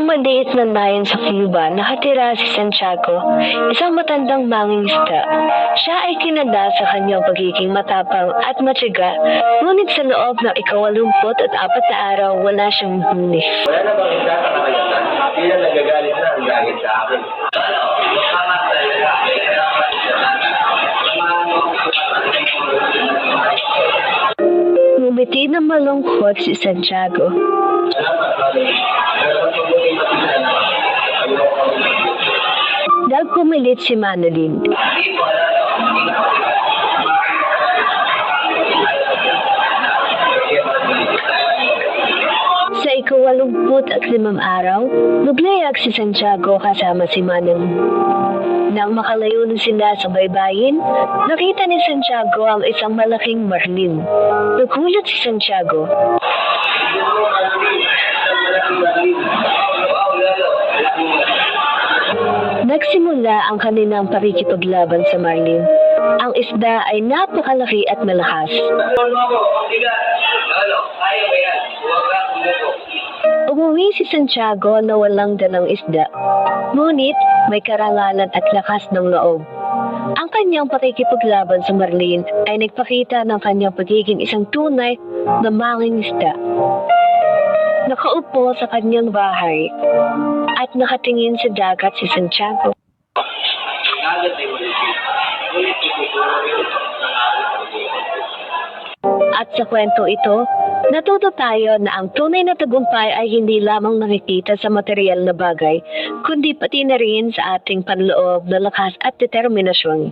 maliit na bayan sa Cuba, nakatira si Santiago, isang matandang mangingisda. Siya ay kinada sa kanyang pagiging matapang at matiyaga, ngunit sa loob ng 84 na araw, wala siyang huli. Wala na bang isa sa karagatan? Hindi na nagagalit na ang dahil sa akin. Ngumiti na malungkot si Santiago. Nagpumilit si Manolin. Sa 85 araw, naglayag si Santiago kasama si Manolin. Nang makalayo na sila sa baybayin, nakita ni Santiago ang isang malaking marlin. Nagulat si Santiago. Nagsimula ang kanilang pakikipaglaban sa marlin. Ang isda ay napakalaki at malakas. Umuwi si Santiago na walang dalang isda. Ngunit may karangalan at lakas ng loob. Ang kanyang pakikipaglaban sa marlin ay nagpakita ng kanyang pagiging isang tunay na mangingisda. Nakaupo sa kanyang bahay at nakatingin sa dagat si Santiago. At sa kwento ito, natuto tayo na ang tunay na tagumpay ay hindi lamang nakikita sa material na bagay, kundi pati na rin sa ating panloob na lakas at determinasyon.